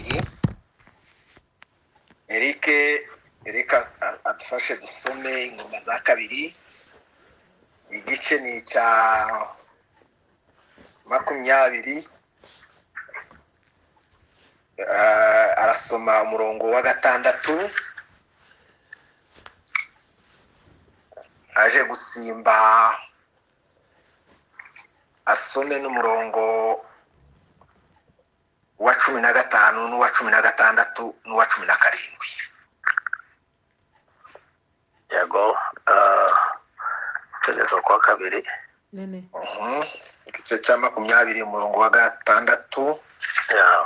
kabiri. Erika adufashe dusome ingoma za kabiri. Igice ni cya 20. Arasoma umurongo wa 6. Aje gusimba asome n'umurongo wa 15 n'uwa 16 n'uwa 17. Yego, tegeko kwa kabiri. Nene. Igice cya 20 umurongo wa 6. Ya.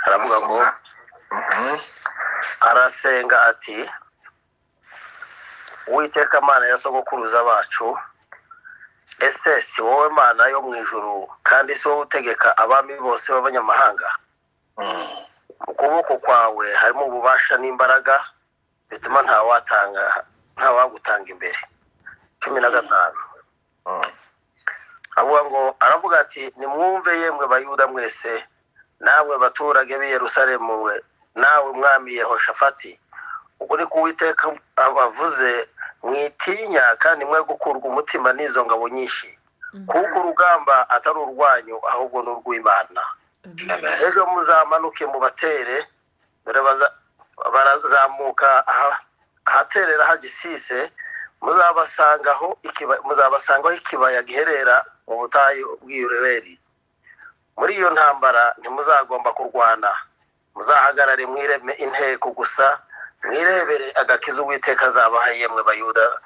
Haravuga ngo arasenga ati Uwiteka Mana ya sogokuruza bacu, ese si wowe Mana yo mu ijuru kandi si wowe utegeka abami bose b'abanyamahanga? Mu kuboko kwawe harimo ububasha n'imbaraga bituma nta wagutanga imbere. 15. Aravuga ati nimwumve yemwe bayuda mwese, namwe baturage b'i Yerusalemu, nawe mwami Yehoshafati, ubwo ni Uwiteka abavuze, mwitinya kandi mwe gukurwa umutima n'izo ngabo nyinshi, kuko urugamba atari urwanyu ahubwo n'urw'Imana. Ejo muzamanuke mubatere, barazamuka ahaterera hagisise, muzabasangaho ikibaya giherera mu butayu bw'Yuruberi. Muri iyo ntambara ntimuzagomba kurwana, muzahagarare mwireme inteko gusa, mwirebere agakiza Uwiteka azabaha yemwe bayuda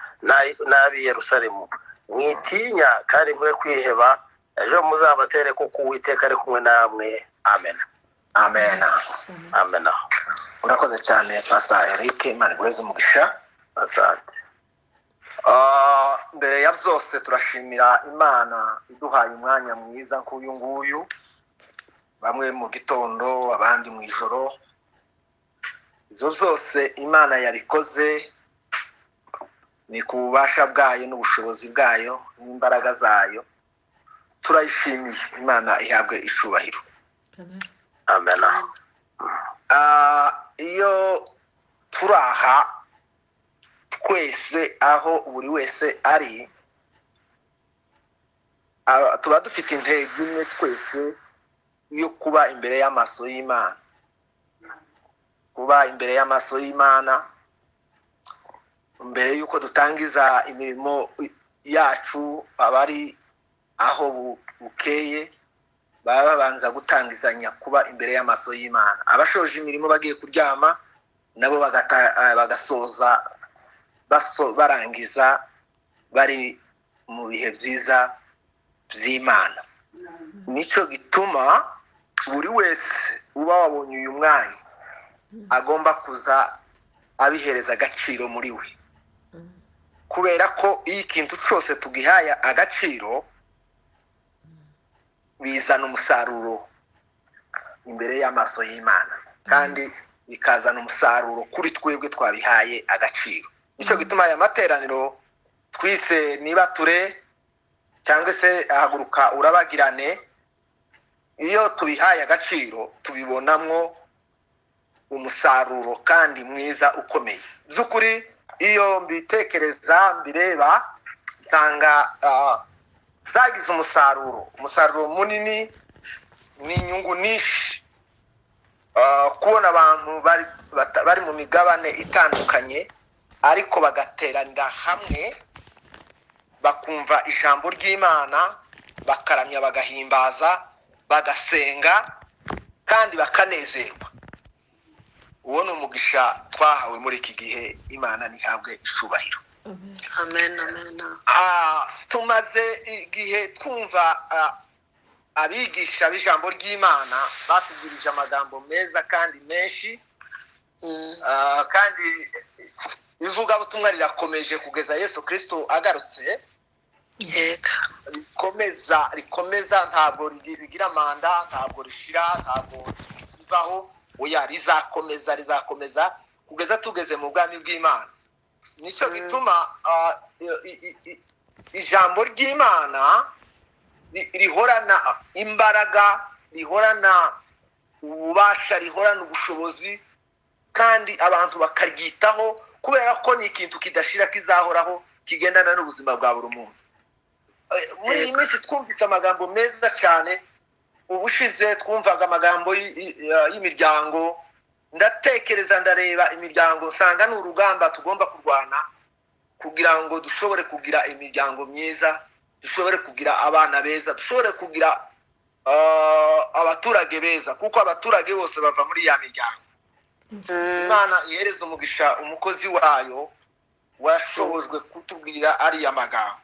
n'ab'i Yerusalemu. Mwitinya kandi mwe kwiheba, ejo muzabatere kuko Uwiteka ari kumwe namwe. Amen. Amen. Amen. Urakoze cyane Pastor Eric, Imana iguheze umugisha. Asante. Mbere ya byose turashimira Imana iduhaye umwanya mwiza nk'uyu nguyu, bamwe mu gitondo abandi mu ijoro. Ibyo byose Imana yabikoze ni ku bubasha bwayo n'ubushobozi bwayo n'imbaraga zayo. Turayishimiye, Imana ihabwe icubahiro. Amen. Iyo turaha twese aho buri wese ari, tuba dufite intego imwe twese yo kuba imbere y'amaso y'Imana. Kuba imbere y'amaso y'Imana mbere yuko dutangiza imirimo yacu, abari aho bukeye baba babanza gutangizanya kuba imbere y'amaso y'Imana. Abashoje imirimo bagiye kuryama nabo bagasoza barangiza bari mu bihe byiza by'Imana. Nico gituma buri wese uba wabonye uyu mwanya agomba kuza abihereza agaciro muri we, kubera ko iyo ikintu cyose tugihaye agaciro bizana umusaruro imbere y'amaso y'Imana, kandi bikazana umusaruro kuri twebwe twabihaye agaciro. Nico gituma aya materaniro twise nibature cyangwa se ahaguruka urabagirane, iyo tubihaye agaciro tubibonamwo umusaruro kandi mwiza ukomeye. By'ukuri iyo mbitekereza mbireba nsanga zagize umusaruro munini n'inyungu nyinshi. Kubona abantu bari mu migabane itandukanye ariko bagateranira hamwe bakumva ijambo ry'Imana, bakaramya, bagahimbaza, bagasenga kandi bakanezerwa. Uwo ni umugisha twahawe muri iki gihe. Imana nihabwe icubahiro. Amen. Amen. Tumaze igihe twumva abigisha b'ijambo ry'Imana batubwirije amagambo meza kandi menshi, kandi ivugabutumwa rirakomeje kugeza Yesu Kristo agarutse. Yego. Rikomeza ntabwo rigira manda, ntabwo rishira, ntabwo rivaho. Oya, rizakomeza kugeza tugeze mu bwami bw'Imana. Nicyo gituma ijambo ry'Imana rihorana imbaraga, rihorana ububasha rihorana ubushobozi kandi abantu bakaryitaho kubera ko ni ikintu kidashira kizahoraho kigendana n'ubuzima bwa buri muntu. Muri iyi minsi twumvise amagambo meza cyane, ubushize twumvaga amagambo y'imiryango, ndatekereza ndareba imiryango nsanga ni urugamba tugomba kurwana kugira ngo dushobore kugira imiryango myiza, dushobore kugira abana beza, dushobore kugira abaturage beza, kuko abaturage bose bava muri ya miryango. Imana ihereza umugisha umukozi wayo washobojwe kutubwira ariya magambo.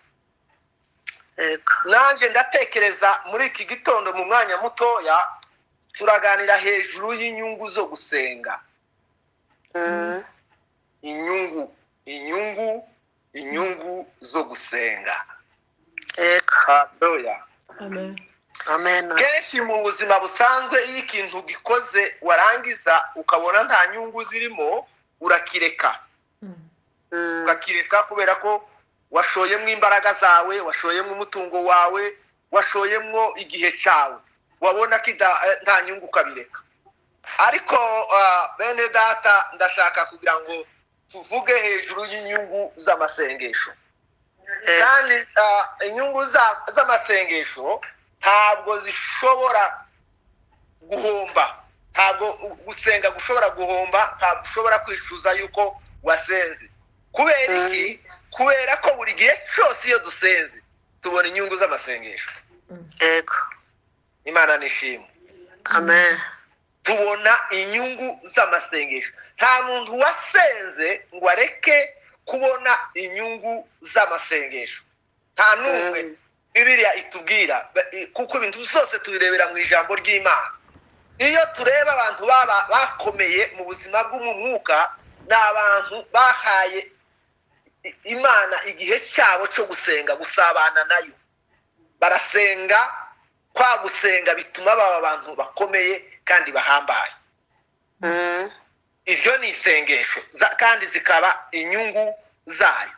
Nanjye ndatekereza muri iki gitondo mu mwanya mutoya turaganira hejuru y'inyungu zo gusenga. Inyungu zo gusenga. Haleluya. Amen. Kenshi mu buzima busanzwe iyo ikintu gikoze warangiza ukabona nta nyungu zirimo, urakireka. Urakireka kubera ko washoyemo imbaraga zawe, washoyemo umutungo wawe, washoyemo igihe cyawe, wabona ko nta nyungu ukabireka. Ariko bene data, ndashaka kugira ngo tuvuge hejuru y'inyungu z'amasengesho. Kandi inyungu z'amasengesho ntabwo zishobora guhomba, ntabwo gusenga gushobora guhomba, ntabwo ushobora kwishyuza yuko wasenze. Kubera iki? Kubera ko buri gihe cyose iyo dusenze tubona inyungu z'amasengesho. Imana nishimwe. Amen. Tubona inyungu z'amasengesho. Nta muntu wasenze ngo areke kubona inyungu z'amasengesho, nta n'umwe. Bibiliya itubwira, kuko ibintu byose tubirebera mu ijambo ry'Imana. Iyo tureba abantu bakomeye mu buzima bw'umwuka, ni abantu bahaye Imana igihe cyabo cyo gusenga, gusabana nayo. Barasenga, kwa gusenga bituma baba abantu bakomeye kandi bahambaye. Iryo ni isengesho kandi zikaba inyungu zayo.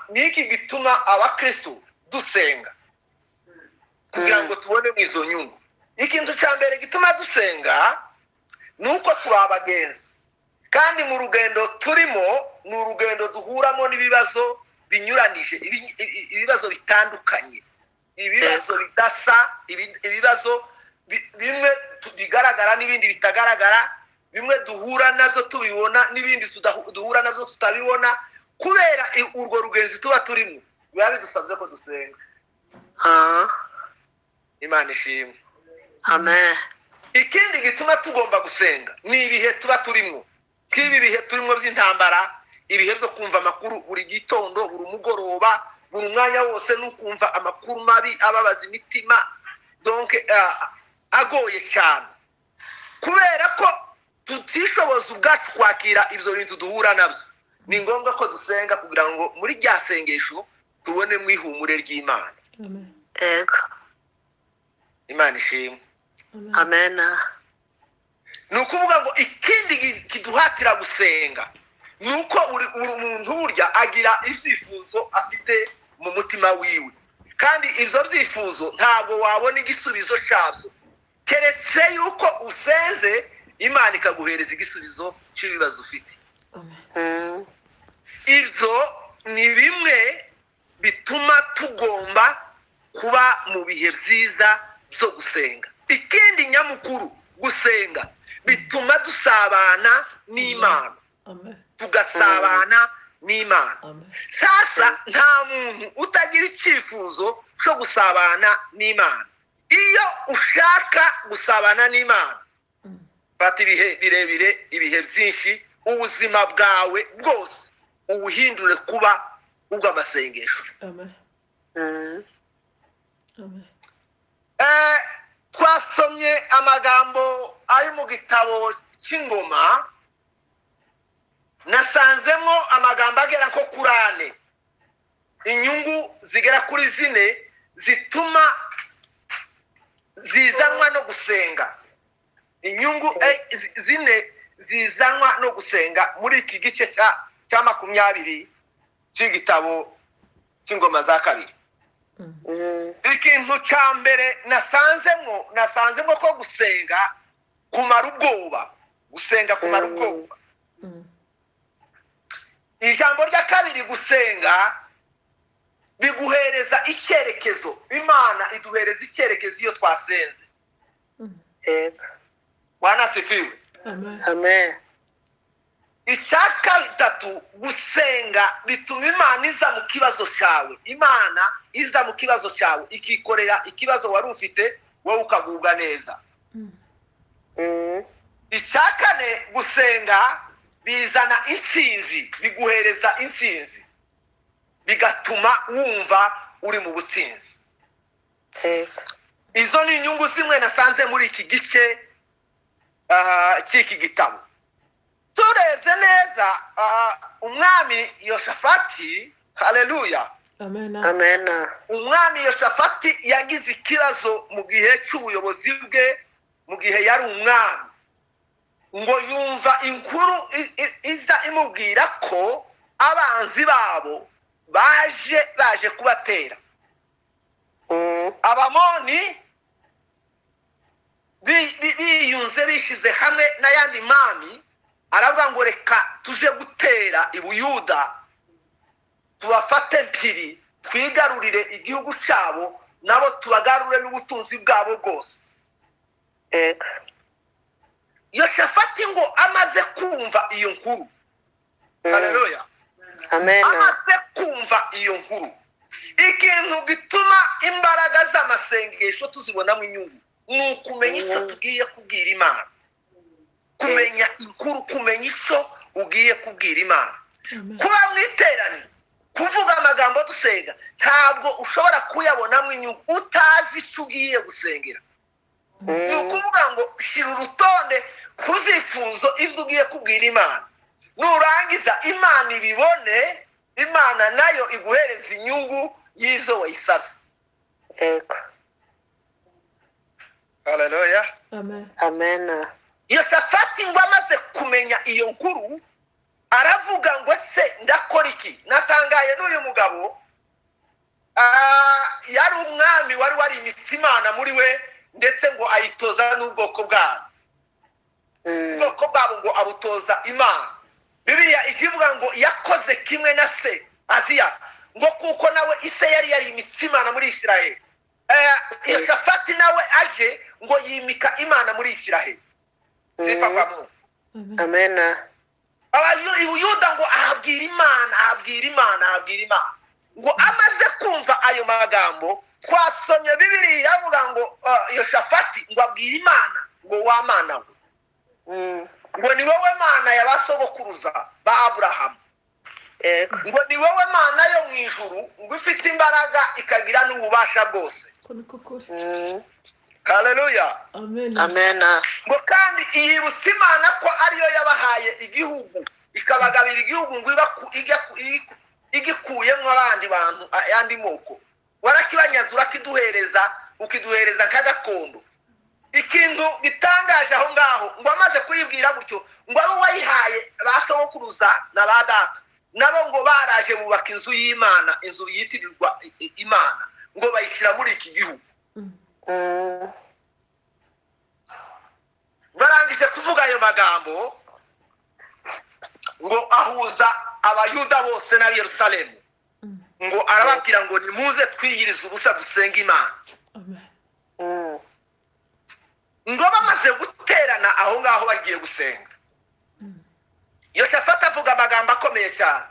Niki gituma abakristo dusenga kugira ngo tubone mu izo nyungu. Ikintu cya mbere gituma dusenga ni uko turi abagenzi, kandi mu rugendo turimo ni urugendo duhuramo n'ibibazo binyuranije, ibibazo bitandukanye, ibibazo bidasa, ibibazo bimwe bigaragara n'ibindi bitagaragara, bimwe duhura nabyo tubibona n'ibindi duhura nabyo tutabibona. Kubera urwo rugenzi tuba turimo biba bidusabye ko dusenga. Imana ishimwe. Amen. Ikindi gituma tugomba gusenga ni ibihe tuba turimo, nk'ibi bihe turimo by'intambara, ibihe byo kumva amakuru buri gitondo, buri mugoroba, buri mwanya wose n'ukumva amakuru mabi ababaza imitima, donc agoye cyane, kubera ko tutishoboza ubwacu kwakira ibyo bintu duhura nabyo. Ni ngombwa ko dusenga kugira ngo muri rya sengesho tubone mu ihumure ry'Imana. Imana ishimwe. Amen. Ni ukuvuga ngo ikindi kiduhatira gusenga ni uko buri muntu burya agira ibyifuzo afite mu mutima wiwe, kandi ibyo byifuzo ntabwo wabona igisubizo cyabyo keretse yuko usenze, Imana ikaguhereza igisubizo cy'ibibazo ufite. Ibyo ni bimwe bituma tugomba kuba mu bihe byiza byo gusenga. Ikindi nyamukuru, gusenga bituma dusabana n'Imana, tugasabana n'Imana. Sasa nta muntu utagira icyifuzo cyo gusabana n'Imana. Iyo ushaka gusabana n'Imana, fata ibihe birebire, ibihe byinshi, ubuzima bwawe bwose ubuhindure kuba ubw'amasengesho. Twasomye amagambo ari mu gitabo cy'Ingoma, nasanzemo amagambo agera nko kuri 4, inyungu zigera kuri 4 zituma zizanwa no gusenga. Inyungu 4 zizanwa no gusenga muri iki gice cya 20 cy'igitabo cy'Ingoma za 2. ikintu cya mbere nasanzemo ko gusenga kumara ubwoba, gusenga kumara ubwoba. Ijambo rya kabiri, gusenga biguhereza icyerekezo. Imana iduhereza icyerekezo iyo twasenze. Bwana asifiwe. Amen. Icya gatatu, gusenga bituma Imana iza mu kibazo cyawe. Imana iza mu kibazo cyawe ikikorera ikibazo wari ufite, wowe ukagubwa neza. Icya kane, gusenga bizana intsinzi, biguhereza intsinzi, bigatuma wumva uri mu butsinzi. Izo ni inyungu zimwe nasanze muri iki gice cy'iki gitabo. Tureze neza, umwami Yoshafati, haleluya, Amen. umwami Yoshafati yagize ikibazo mu gihe cy'ubuyobozi bwe, mu gihe yari umwami, ngo yumva inkuru iza imubwira ko abanzi babo baje kubatera. Abamoni biyunze bishyize hamwe n'ayandi mami, aravuga ngo reka tuje gutera i Buyuda, tubafate mpiri, twigarurire igihugu cyabo, nabo tubagarure n'ubutunzi bwabo bwose. Yoshafati ngo amaze kumva iyo nkuru, haleluya, Amen. amaze kumva iyo nkuru, ikintu gituma imbaraga z'amasengesho tuzibonamo inyungu ni ukumenya icyo tugiye kubwira Imana, kumenya inkuru, kumenya icyo ugiye kubwira Imana. Kuba mu iteraniro, kuvuga amagambo dusenga, ntabwo ushobora kuyabonamo inyungu utazi icyo ugiye gusengera. Ni ukuvuga ngo shyira urutonde ku byifuzo ibyo ugiye kubwira Imana, nurangiza Imana ibibone, Imana nayo iguhereza inyungu y'izo wayisabye. Haleluya. Amen. Yoshafati ngo amaze kumenya iyo nkuru, aravuga ngo se ndakora iki? Natangaye n'uyu mugabo, yari umwami wari warimitse Imana muri we, ndetse ngo ayitoza n'ubwoko bwabo. Ubwoko bwabo ngo abutoza Imana. Bibiliya ivuga ngo yakoze kimwe na se Aziya, ngo kuko nawe ise yari yarimitse Imana muri Isiraheli. Yoshafati nawe aje ngo yimika Imana muri Isiraheli. Amen. Ubuyuda ngo ahabwira Imana, ngo amaze kumva ayo magambo, twasomye Bibiliya avuga ngo Yoshafati ngo abwira Imana ngo wa Mana ngo ni wowe Mana y'abasogokuruza ba Aburahamu, ngo ni wowe Mana yo mu ijuru, ngo ifite imbaraga ikagira n'ububasha bwose. Haleluya. Amen. Ngo kandi yibutsa Imana ko ariyo yabahaye igihugu, ikabagabira igihugu ngo igikuyemo abandi bantu, ayandi moko, warakibanyaza urakiduhereza, ukiduhereza nk'agakondo. Ikintu gitangaje aho ngaho, ngo amaze kuyibwira gutyo, ngo abo wayihaye basogokuruza na ba data, nabo ngo baraje bubaka inzu y'Imana, inzu yitirirwa Imana, ngo bayishyira muri iki gihugu. Barangije kuvuga ayo magambo, ngo ahuza abayuda bose na Yerusalemu, ngo arababwira ngo nimuze twiyirize ubusa dusenga Imana. Ngo bamaze guterana aho ngaho bagiye gusenga, Yoshafati avuga amagambo akomeye cyane.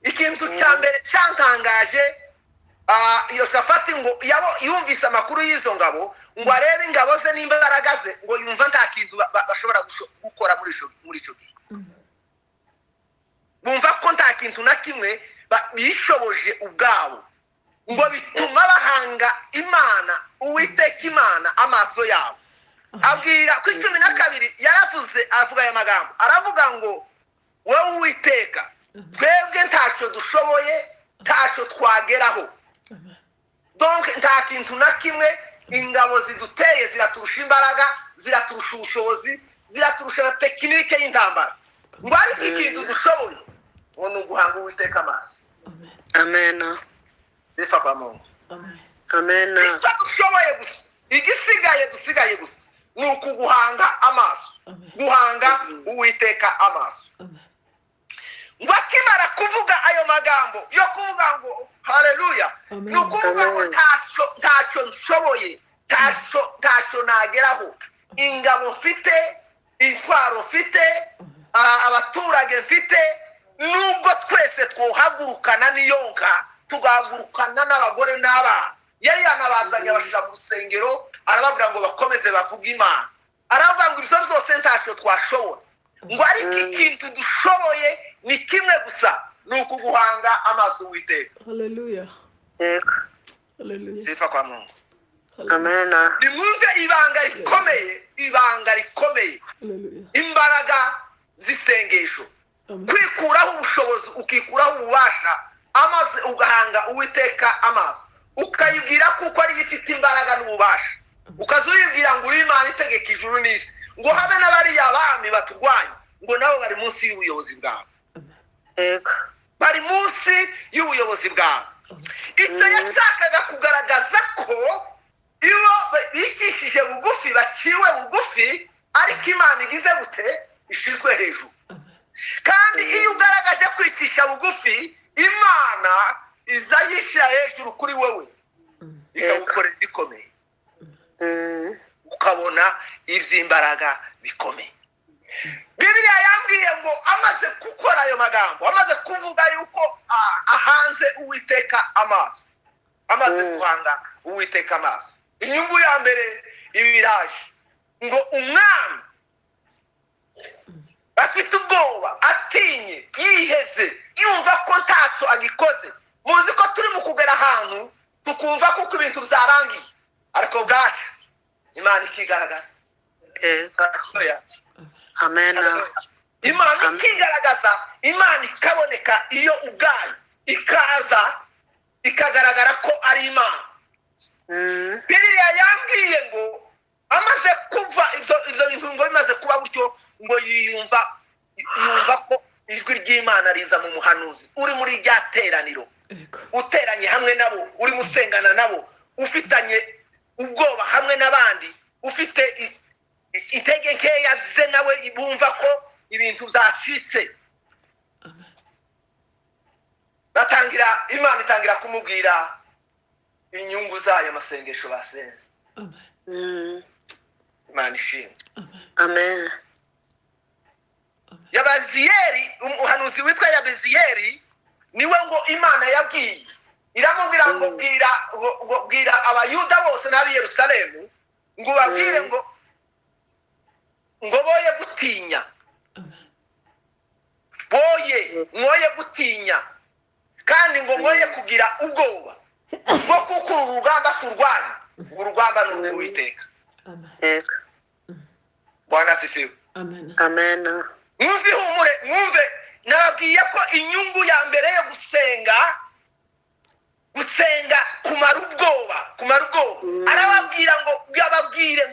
Ikintu cya mbere cyantangaje, Yoshafati ngo yumvise amakuru y'izo ngabo, ngo arebe ingabo ze n'imbaraga ze, ngo yumva nta kintu bashobora gukora muri icyo gihe. Bumva ko nta kintu na kimwe bishoboje ubwabo, ngo bituma bahanga Imana, Uwiteka Imana amaso yabo. Abwira ku 12 yaravuze, avuga aya magambo, aravuga ngo wowe Uwiteka, twebwe ntacyo dushoboye, ntacyo twageraho. Donc nta kintu na kimwe ingabo ziduteye ziraturusha imbaraga, ziraturusha ubushobozi, ziraturusha tekinike y'intambara. Ngo ariko ikintu dushoboye ngo ni uguhanga Uwiteka amaso. Amen. Bifa kwa Mungu. Amen. Amen. icyo dushoboye gusa dusigaye gusa ni ukuguhanga amaso, guhanga Uwiteka amaso. ngo akimara kuvuga ayo magambo yo kuvuga ngo haleluya, ni ukuvuga ngo ntacyo nshoboye, ntacyo nageraho, ingabo mfite, intwaro mfite, abaturage mfite, nubwo twese twohagurukana n'iyonka tugahagurukana n'abagore n'abana. yari yanabazanye abashyira mu rusengero arababwira ngo bakomeze bavuge Imana, aravuga ngo ibyo byose ntacyo twashobora, ngo ariko ikintu dushoboye ni kimwe gusa, ni ukuguhanga amaso Uwiteka. Haleluya. Yego. Haleluya. Sifa kwa Mungu. Amen. nimwumve ibanga rikomeye, Haleluya. imbaraga z'isengesho, Amen. kwikuraho ubushobozi ukikuraho ububasha, amaze ugahanga Uwiteka amaso, ukayibwira kuko ari ifite imbaraga n'ububasha, ukaza uyibwira ngo uri Imana itegeka ijuru n'isi, ngo habe n'abariya bami baturwanya, ngo nabo bari munsi y'ubuyobozi bwawe, Yego. bari munsi y'ubuyobozi bwawe. icyo yashakaga kugaragaza ko iyo bikishije bugufi baciwe bugufi, ariko Imana igize gute, ishizwe hejuru. kandi iyo ugaragaje kwicisha bugufi, Imana iza yishyira hejuru kuri wowe, ikagukorera bikomeye, ukabona iby'imbaraga bikomeye. Bibiliya yambwiye ngo amaze gukora ayo magambo, amaze kuvuga yuko ahanze Uwiteka amaso, amaze guhanga Uwiteka amaso, inyungu ya mbere ibiraje ngo umwami afite ubwoba, atinye, yiheze, yumva ko ntacyo agikoze. muzi ko turi mu kugera ahantu tukumva kuko ibintu byarangiye, ariko bwacu Imana ikigaragaza. Amen. Imana ikigaragaza, Imana ikaboneka iyo ubwayo, ikaza ikagaragara ko ari Imana. Bibiliya yambwiye ngo amaze kuva ibyo bintu ngo bimaze kuba gutyo, ngo yumva ko ijwi ry'Imana riza mu muhanuzi uri muri rya teraniro, uteranye hamwe nabo, uri musengana nabo, ufitanye ubwoba hamwe n'abandi, ufite intege nkeya ze nawe bumva ko ibintu byacitse. Imana itangira kumubwira inyungu zayo masengesho basenze. Imana ishimwe. Amen. Yabaziyeli, umuhanuzi witwa Yabaziyeli, niwe ngo Imana yabwiye, iramubwira ngo bwira abayuda bose n'ab'i Yerusalemu ngo babwire ngo boye gutinya, mwoye gutinya, kandi ngo mwoye kugira ubwoba bwo kuko urugamba turwanya, urugamba ni urw'Uwiteka. Yego. Bwana asifiwe. Amen. Mwumve ihumure, mwumve, nababwiye ko inyungu ya mbere yo gusenga kumara ubwoba. Arababwira ngo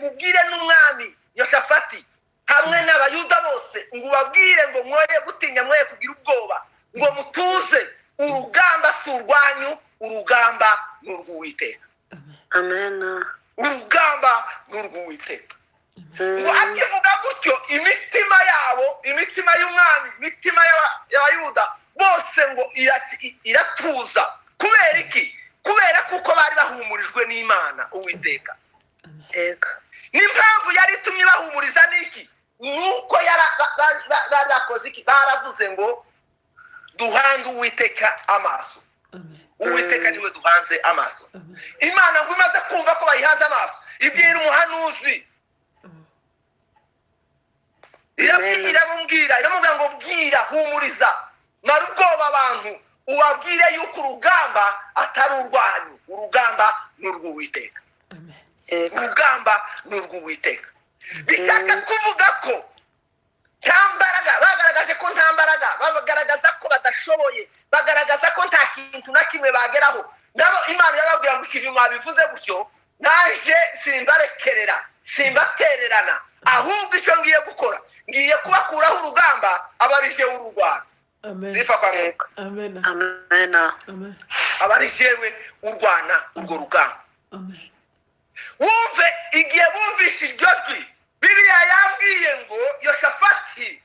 mubwire n'umwami Yoshafati hamwe n'abayuda bose, ngo ubabwire ngo mwoye gutinya, mwoye kugira ubwoba, ngo mutuze, urugamba si urwanyu, urugamba ni urw'Uwiteka. Amen. Urugamba ni urw'Uwiteka. ngo akivuga gutyo, imitima yabo, imitima y'umwami, imitima y'abayuda bose ngo iratuza. Kubera iki? Kubera kuko bari bahumurijwe n'Imana Uwiteka. Yego. N'impamvu yari itumye bahumuriza n'iki? Nuko barakoze iki? Baravuze ngo duhange Uwiteka amaso. Uwiteka niwe duhanze amaso. Imana ngo imaze kumva ko bayihanze amaso, ibwira umuhanuzi, iramubwira ngo bwira, humuriza, mara ubwoba abantu, ubabwire yuko urugamba atari urwanyu, urugamba ni urw'Uwiteka. Urugamba ni urw'Uwiteka. Bishaka kuvuga ko nta mbaraga, bagaragaje ko nta mbaraga, bagaragaza ko badashoboye, bagaragaza ko nta kintu na kimwe bageraho. Nabo Imana yababwira ngo ikintu mwabivuze gutyo, naje simbarekerera, simbatererana, ahubwo icyo ngiye gukora, ngiye kubakuraho urugamba abarije urugwana. Zifa kwa Mungu. Amen. Amen. Abarije urwana urwo rugamba. Amen. wumve igihe bumvise iryo jwi bibiliya yambwiye ngo yoshafati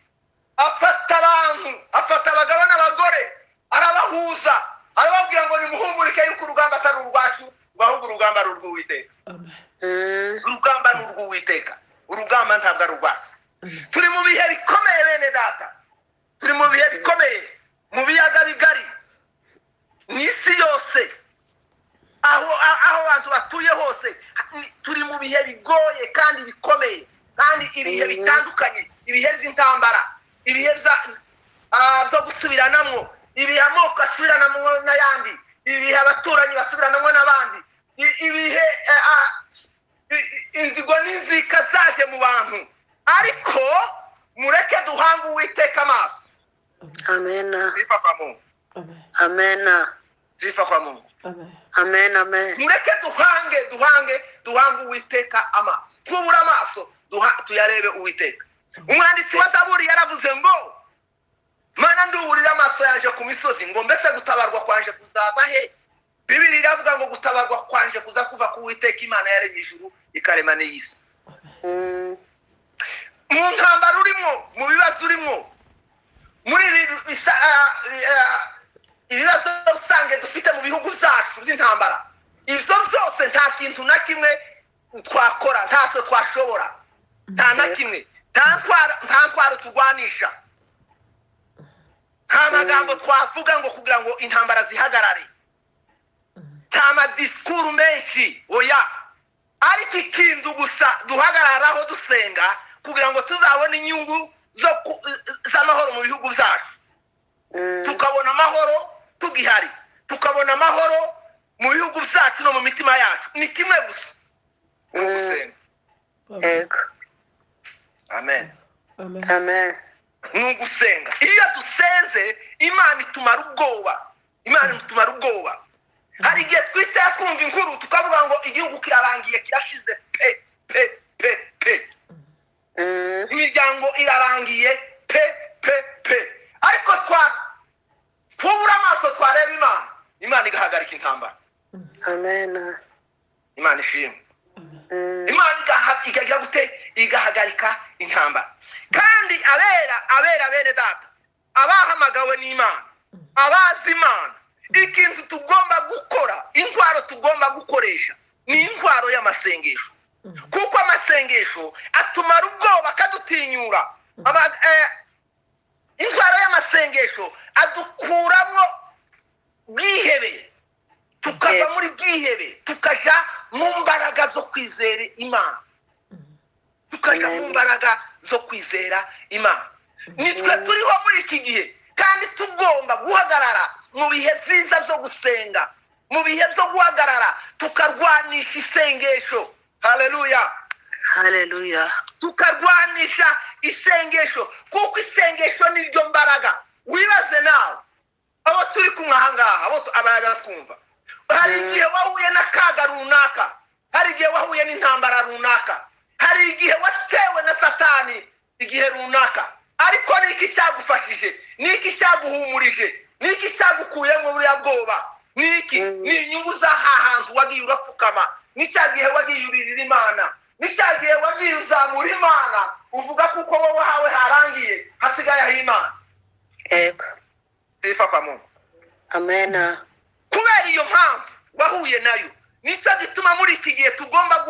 afata abantu, afata abagabo n'abagore, arabahuza, arababwira ngo nimuhumurike yuko urugamba atari urwacu, ahubwo urugamba ari urw'Uwiteka. Urugamba ni urw'Uwiteka, urugamba ntabwo ari urwacu. Turi mu bihe bikomeye bene data, turi mu bihe bikomeye, mu biyaga bigari, mu isi yose, aho abantu batuye hose, turi mu bihe bigoye kandi bikomeye, kandi ibihe bitandukanye, ibihe by'intambara, ibihe byo gusubiranamo, ibihe amoko asubiranamo n'ayandi, ibihe abaturanyi basubiranamo n'abandi, ibihe inzigo n'inzika zaje mu bantu, ariko mureke duhange Uwiteka amaso. Amen. Sifa kwa Mungu. Amen. Sifa kwa Mungu. Amen. Amen. Mureke duhange Uwiteka amaso. Twubura amaso tuyarebe Uwiteka. Umwanditsi wa Zaburi yaravuze ngo Mana nduburira amaso yaje ku misozi ngo mbese gutabarwa kwanje kuzava he? Bibiliya iravuga ngo gutabarwa kwanje kuza kuva ku Uwiteka Imana yaremye ijuru ikarema n'isi. Mu ntambara urimo, mu bibazo urimo, muri ibibazo rusange dufite mu bihugu byacu by'intambara, ibyo byose nta kintu na kimwe twakora, ntacyo twashobora, nta na kimwe, nta ntwaro turwanisha, nta magambo twavuga ngo kugira ngo intambara zihagarare, nta madisikuru menshi, oya, ariko ikintu gusa duhagararaho dusenga kugira ngo tuzabone inyungu z'amahoro mu bihugu byacu, tukabona amahoro tugihari, tukabona amahoro mu bihugu byacu no mu mitima yacu, ni kimwe gusa, ni ugusenga. Amen. Amen. Ni ugusenga. Iyo dusenze Imana itumara ubwoba, Imana itumara ubwoba. Hari igihe twise twumva inkuru tukavuga ngo igihugu kirarangiye, kirashize pe. Imiryango irarangiye pe. Ariko twubura amaso twareba Imana, Imana igahagarika intambara. Amen. Imana ishimwe. Imana igahagarika intambara. Kandi abera bene data, abahamagawe n'Imana, abazi Imana, ikintu tugomba gukora, intwaro tugomba gukoresha ni intwaro y'amasengesho, kuko amasengesho atumara ubwoba akadutinyura. Intwaro y'amasengesho adukuramo bwihebe, tukava muri bwihebe tukaja mu mbaraga zo kwizera Imana, tukaja mu mbaraga zo kwizera Imana. Nitwe turiho muri iki gihe, kandi tugomba guhagarara mu bihe byiza byo gusenga, mu bihe byo guhagarara tukarwanisha isengesho. Haleluya, Haleluya. tukarwanisha isengesho, kuko isengesho niryo mbaraga. Wibaze nawe abo turi kumwe ahangaha, abo abaratwumva, hari igihe wahuye n'akaga runaka, hari igihe wahuye n'intambara runaka, hari igihe watewe na Satani igihe runaka, ariko niki cyagufashije, niki cyaguhumurije, niki cyagukuyemo buriya bwoba, niki ni inyungu z'ahantu wagiye urapfukama, n'icyagihe wagiye uririra Imana, n'icyagihe wagiye uzamura Imana, uvuga kuko wowe hawe harangiye, hasigaye aho Imana. Sifa kwa Mungu. Amen. Kubera iyo mpamvu wahuye nayo, nicyo gituma muri iki gihe tugomba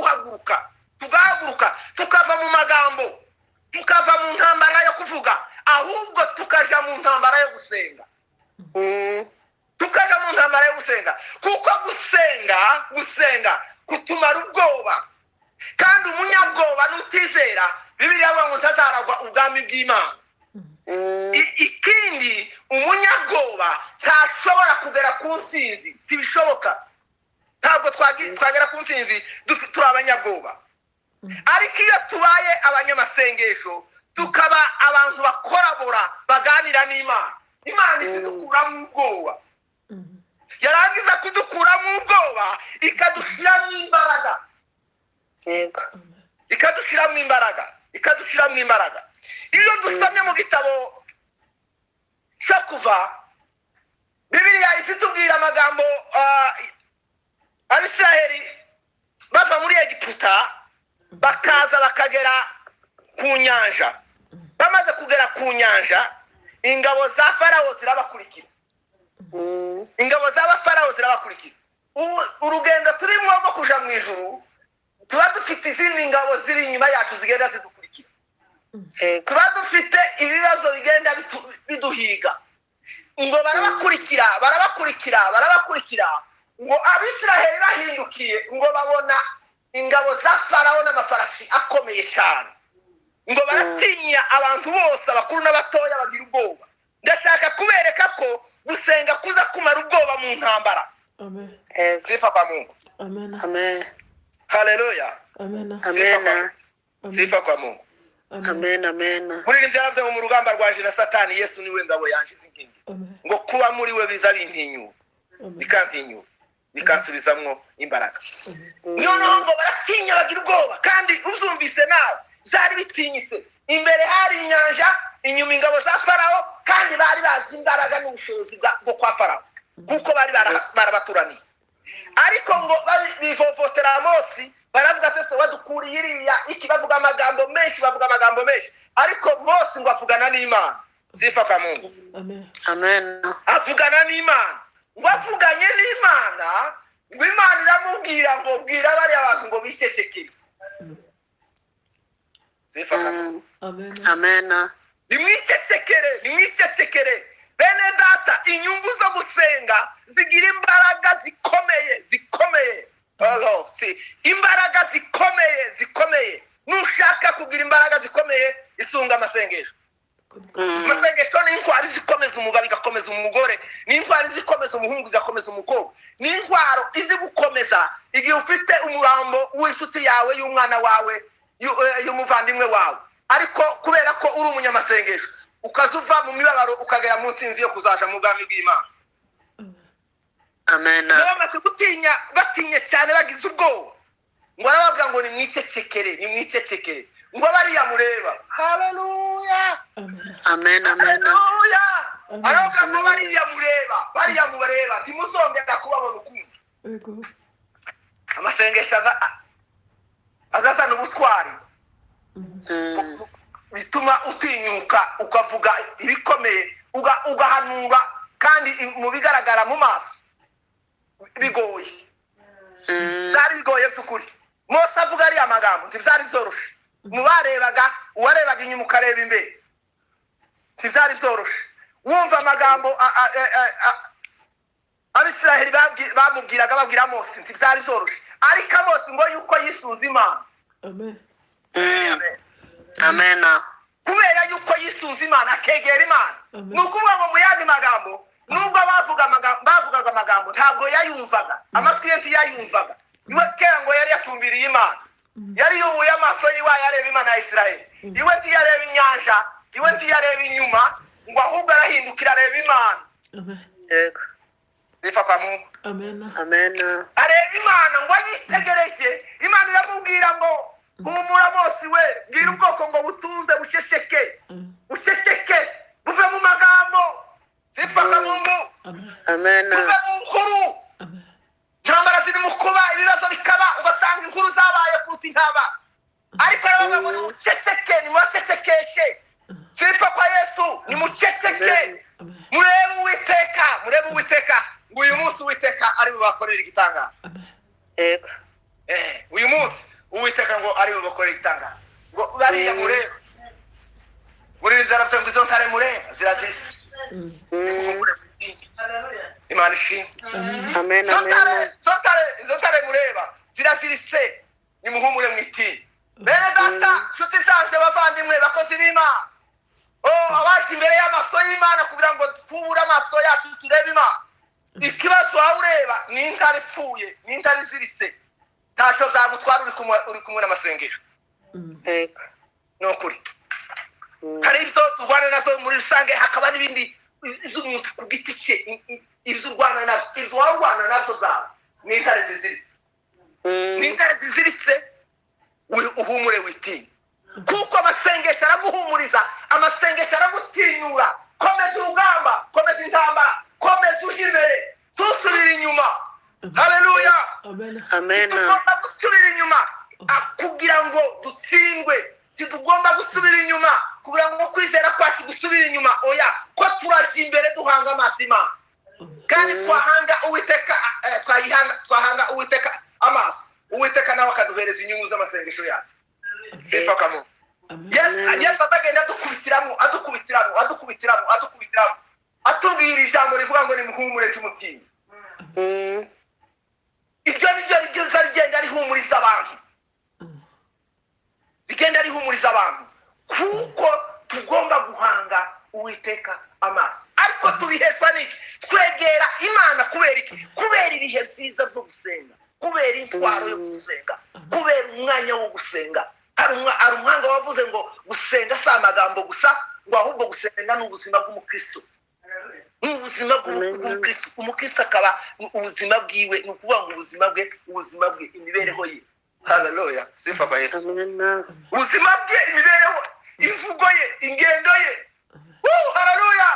tugahaguruka tukava mu magambo, tukava mu ntambara yo kuvuga, ahubwo tukaja mu ntambara yo gusenga. Tukaja mu ntambara yo gusenga, kuko gusenga kutumara ubwoba, kandi umunyabwoba n'utizera Bibiliya ivuga ngo ntazaragwa ubwami bw'Imana. Ikindi, umunyabwoba ntashobora kugera ku ntsinzi, ntibishoboka, ntabwo twagera ku ntsinzi turi abanyabwoba. Ariko iyo tubaye abanyamasengesho, tukaba abantu bakorabora, baganira n'Imana, Imana idukuramo ubwoba, yarangiza kudukuramo ubwoba ikadushyiramo imbaraga, ikadushyiramo imbaraga. Iyo dusomye mu gitabo cyo Kuva, Bibiliya itubwira amagambo Abisiraheli bava muri Egiputa bakaza bakagera ku nyanja. Bamaze kugera ku nyanja, ingabo za Farawo zirabakurikira. Ingabo z'Abafarawo zirabakurikira. Urugendo turimo rwo kuja mu ijuru, tuba dufite izindi ngabo ziri inyuma yacu zigenda zidukurikira. Tuba dufite ibibazo bigenda biduhiga. Ngo barabakurikira ngo Abisiraheli bahindukiye ngo babona ingabo za Farawo n'amafarasi akomeye cyane. Ngo baratinya abantu bose abakuru n'abatoya bagira ubwoba. Ndashaka kubereka ko gusenga kuza kumara ubwoba mu ntambara. Amen. Sifa kwa Mungu. Amen. Amen. Haleluya. Amen. Amen. Sifa kwa Mungu. Amen. Amen. Muri nzyavuze mu rugamba rwaje na Satani, Yesu niwe ngabo yanshize inkingi. Ngo kuba muri we biza bintinyura. Bikantinyura. Bikansubizamwo imbaraga. Noneho ngo baratinya bagira ubwoba kandi uzumvise nawe zari bitinyise. Imbere hari inyanja, inyuma ingabo za Farawo kandi bari bazi imbaraga n'ubushobozi bwo kwa Farawo kuko bari barabaturaniye. Ariko ngo bivovotera Mose baravuga ati badukuriye iriya bavuga amagambo menshi ariko Mose ngo avugana n'Imana. Sifa kwa Mungu. Amen. Avugana n'Imana. Ngo avuganye n'Imana, ngo Imana iramubwira ngo bwira bari abantu ngo bishekekere. Sifa kwa Mungu. Amen. Nimwicesekere. Bene data, inyungu zo gusenga zigira imbaraga zikomeye. Imbaraga zikomeye. Nushaka kugira imbaraga zikomeye, isunga amasengesho. Amasengesho ni intwari zikomeza umugabo igakomeza umugore, ni intwari zikomeza umuhungu igakomeza umukobwa, ni intwaro izi gukomeza igihe ufite umurambo w'inshuti yawe, y'umwana wawe, y'umuvandimwe wawe. Ariko kubera ko uri umunyamasengesho ukazuva mu mibabaro ukagera mu nsinzi yo kuzaja mu bwami bw'Imana. Amen. Bamaze gutinya, batinye cyane bagize ubwoba. Ngo arababwira ngo nimwicecekere. Ngo bariya mureba. Haleluya. Amen. Haleluya. Arababwira ngo bariya mureba. Ntimuzongera kubabona ukundi. Amasengesho azazana ubutwari. Bituma utinyuka ukavuga ibikomeye ugahanura kandi mu bigaragara mu maso bigoye. Zari bigoye by'ukuri. Mose avuga ari amagambo ntibyari byoroshe. Uwarebaga inyuma ukareba imbere ntibyari byoroshe. Wumva amagambo Abisiraheli bamubwiraga babwira Mose ntibyari byoroshe. Ariko Mose ngo yuko yisuza Imana. Amen. Kubera yuko yisuza Imana akegera Imana. Nukuvuga ngo mu yandi magambo nubwo bavugaga amagambo ntabwo yayumvaga, amatwi ye ntiyayumvaga. Iwe kera ngo yari yatumbiriye Imana, yari yubuye amaso yiwe yareba Imana ya Isiraheli. Iwe ntiyareba inyanja, iwe ntiyareba inyuma, ngo ahubwo arahindukira areba Imana. Yego. Sifa kwa Mungu. Amen. Areba Imana ngo yitegereje. Imana iramubwira ngo humura Mose we, bwira ubwoko ngo butuze buceceke. Buve mu magambo. Sifa kwa Mungu. Amen. Buve mu nkuru. Intambara ziri mu kuba, ibibazo bikaba, ugasanga inkuru zabaye kuruta intaba. Ariko aravuga ngo nimuceceke, nimucecekeshe. Sifa kwa Yesu, nimuceceke. Murebe Uwiteka. Ngo uyu munsi Uwiteka ari bubakorera igitangaza. Yego. Uyu munsi Uwiteka ngo ari bubakorera igitangaza. Ngo bariya mureba. Muri nzara ngo izo ntare mureba zirazise. Imana ishimwe. Amen. Izo ntare mureba ziraziritse, nimuhumure mwitini. Bene data, nshuti zanjye bavandimwe bakozi b'Imana. Abaje imbere y'amaso y'Imana kugira ngo tubure amaso yacu turebe Imana. Ikibazo wawe ureba ni intare ipfuye, ni intare iziritse. Ntacyo zagutwara uri kumwe n'amasengesho. Yego. Ni ukuri. Hari ibyo turwana nazo muri rusange, hakaba n'ibindi iz'umuntu ku giti cye, ibyo urwana nazo zawe ni intare ziziritse. Ni intare ziziritse, uhumure witinya. Kuko amasengesho araguhumuriza, amasengesho aragutinyura. Komeza urugamba, komeza intambara, komeza uje imbere, ntusubire inyuma. haleluya Amen. tugomba gusubira inyuma kugira ngo dutsindwe tugomba gusubira inyuma kugira ngo kwizera kwacu gusubira inyuma oya ko turajya imbere duhanga amaso Imana kandi twahanga uwiteka amaso uwiteka nawe akaduhereza inyungu z'amasengesho yacu sifa kamo Yesu atagenda adukubitiramo atubwira ijambo rivuga ngo nimuhumure cy'umutima ibyo nibyo rigenda rihumuriza abantu kuko tugomba guhanga uwiteka amaso ariko tubiheshwa n'iki twegera Imana kubera ibihe byiza byo gusenga kubera intwaro yo gusenga kubera umwanya wo gusenga hari umuhanga wavuze ngo gusenga si amagambo gusa ngo ahubwo gusenga ni ubuzima bw'umukristo n'ubuzima bw'umukristo umukristo akaba ubuzima bwiwe ni ukuvuga ngo ubuzima bwe imibereho ye haleluya sifa kwa Yesu ubuzima bwe imibereho imvugo ye ingendo ye haleluya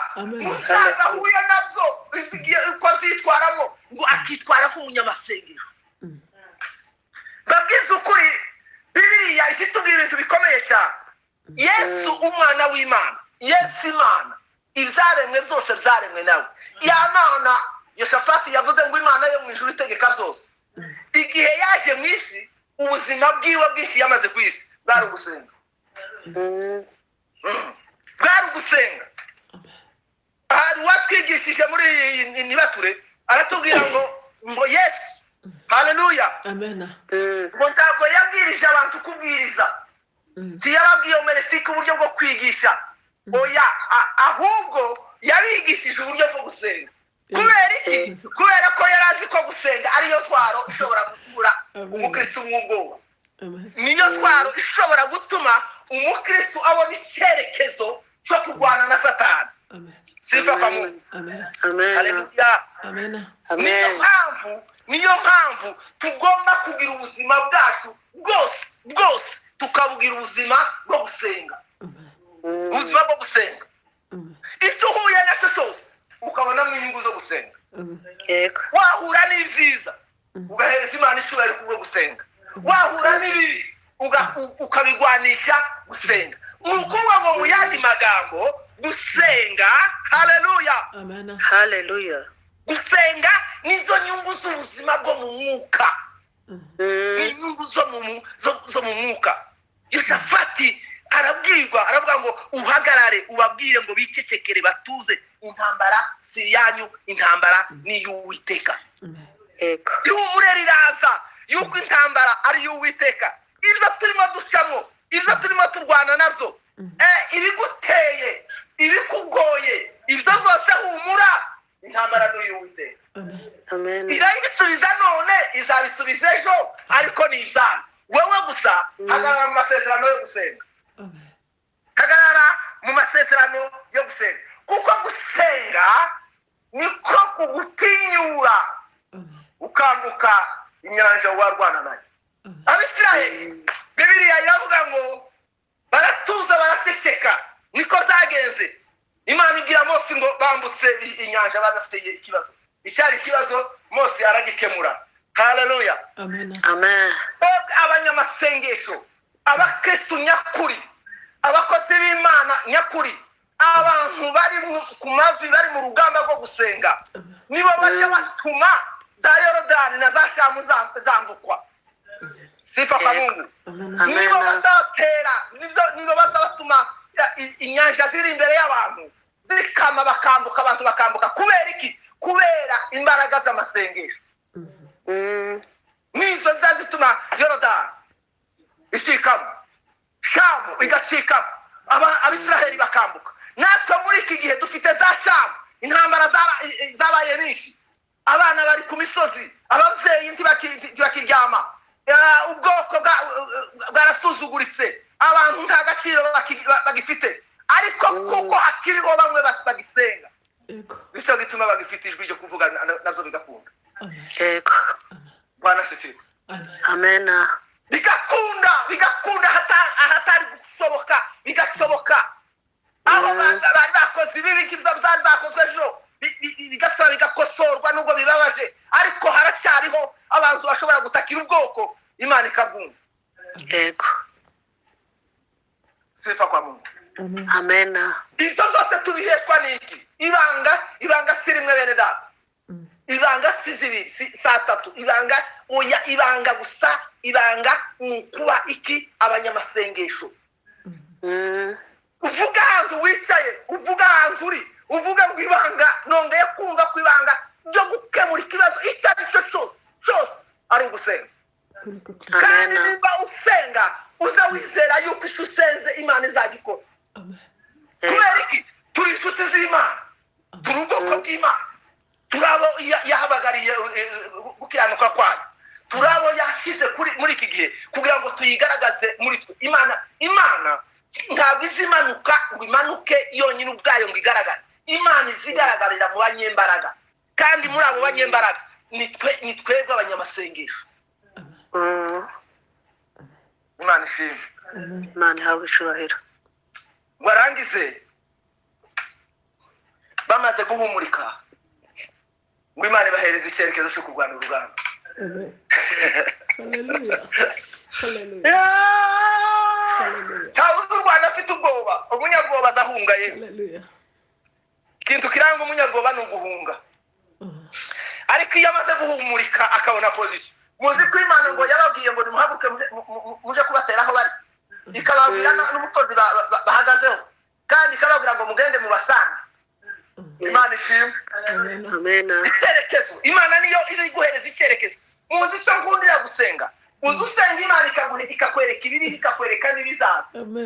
musaza huye nabyo izigiye uko azitwaramo ngo akitwara nk'umunyamasengesho babwiza ukuri Bibiliya ifitubwira ibintu bikomeye cyane Yesu umwana w'Imana Yesu Imana ibyaremwe byose byaremwe nawe ya Mana Yoshafati yavuze ngo Imana yo mu ijuru itegeka byose igihe yaje mu isi ubuzima bwiwe bwinshi yamaze ku isi bwari ugusenga hari uwatwigishije muri iyi nibature aratubwira ngo Yesu haleluya ngo ntabwo yabwirije abantu kubwiriza ntiyababwiye umeresike uburyo bwo kwigisha oya ahubwo yabigishije uburyo bwo gusenga kubera iki kubera ko yari azi ko gusenga ariyo twaro ishobora gukura umukristo mw'ubwoba niyo twaro ishobora gutuma umukristo abona icyerekezo cyo kurwana na Satani sifa kwa Mungu haleluya niyo mpamvu tugomba kugira ubuzima bwacu bwose tukabugira ubuzima bwo gusenga icyo uhuye nacyo cyose ukabonamo inyungu zo gusenga wahura n'ibyiza ugahereza Imana icyubahiro kubwo gusenga wahura n'ibibi ukabigwanisha gusenga ni ukuvuga ngo mu yandi magambo gusenga haleluya gusenga nizo nyungu z'ubuzima bwo mu mwuka inyungu zo mu mwuka Yoshafati aravuga ngo uhagarare ubabwire ngo bicecekere batuze intambara si yanyu intambara ni y'Uwiteka ihumure riraza yuko intambara ari y'Uwiteka ibyo turimo ducamo ibyo turimo turwana nabyo ibiguteye ibikugoye ibyo zose humura intambara ni y'Uwiteka irabisubiza none izabisubiza ejo ariko ni izana wowe gusa hagarara mu masezerano yo gusenga kuko gusenga niko kugutinyura ukambuka inyanja warwana nayo Abisirayeli Bibiliya iravuga ngo baratuza baraseseka niko zagenze Imana ibwira Mose ngo bambutse inyanja badafite ikibazo icyari ikibazo Mose aragikemura haleluya amen abanyamasengesho abakristo nyakuri abakozi b'Imana nyakuri abantu bari ku mavi bari mu rugamba rwo gusenga nibo baje batuma za Yorodani na za Shamu zambukwa sifa kwa Mungu nibo bazatera nibo bazatuma inyanja ziri imbere y'abantu zikama bakambuka abantu bakambuka kubera iki kubera imbaraga z'amasengesho nizo zazituma Yorodani ishikamo Shamu igacikamo Abisirayeli bakambuka natwe muri iki gihe dufite za Shamu intambara zabaye nyinshi abana bari ku misozi abavyeyi ntibakiryama ubwoko bwarasuzuguritse abantu nta gaciro bagifite ariko kuko hakiriho bamwe bagisenga bityo gituma bagifite ijwi ryo kuvuga nazo bigakunda Bwana sifiwe amen bigakunda ahatari gusoboka bigasoboka abo bari bakoze ibibi byari bakozwe ejo bigasaba bigakosorwa nubwo bibabaje ariko haracyariho abantu bashobora gutakira ubwoko imana ikabwumva. Yego. Sifa kwa Mungu. Amena. Ibyo byose tubiheshwa n'iki? Ibanga si rimwe bene data. Ibanga si zibiri, si saa tatu. Ibanga gusa, ibanga ni kuba iki? Abanyamasengesho. Uvuga ahantu wicaye, uvuga ahantu uri, uvuga ngo ibanga, nongeye kumva ko ibanga byo gukemura ikibazo icyo ari cyo cyose ari ugusenga. Kandi niba usenga uza wizera yuko icyo usenze Imana izagikora. Kubera iki? Turi inshuti z'Imana, turi ubwoko bw'Imana, turabo yahabagariye gukiranuka kwayo, turabo yashyize muri iki gihe kugira ngo tuyigaragaze muri twe. Imana ntabwo izimanuka ngo imanuke yonyine ubwayo ngo igaragare. Imana izigaragarira mu banyembaraga, kandi muri abo banyembaraga ni twebwe abanyamasengesho. Imana ishimwe. Imana ihabwe icyubahiro. Warangize bamaze guhumurika ngo Imana ibahereze icyerekezo cyo kurwana urugamba. Ntawe u Rwanda afite ubwoba, umunyabwoba adahunga yewe. Ikintu kiranga umunyabwoba ni uguhunga. Ariko iyo amaze guhumurika akabona position, muzi ko Imana ngo yababwiye ngo nimuhaguruke muje kubatera aho bari, ikababwira n'umukozi bahagazeho, kandi ikababwira ngo mugende mubasanga. Imana ishimwe. Amena. Icyerekezo, Imana niyo iri guhereza icyerekezo. Muzi so nkundira gusenga, uzi usenga Imana ikakwereka ibibi, ikakwereka n'ibizaza,